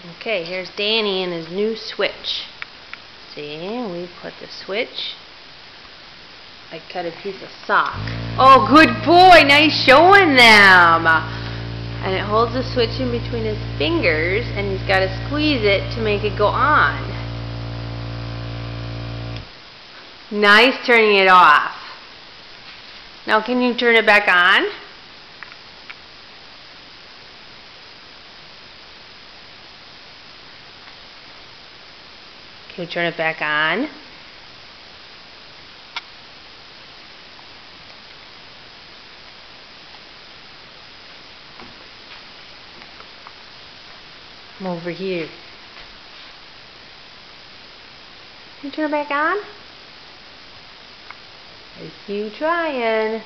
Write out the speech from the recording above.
Okay, here's Danny and his new switch. See, we put the switch. I cut a piece of sock. Oh, good boy! Nice showing them! And it holds the switch in between his fingers, and he's got to squeeze it to make it go on. Nice turning it off. Now can you turn it back on? Can you turn it back on? I'm over here. Can you turn it back on? I see you trying.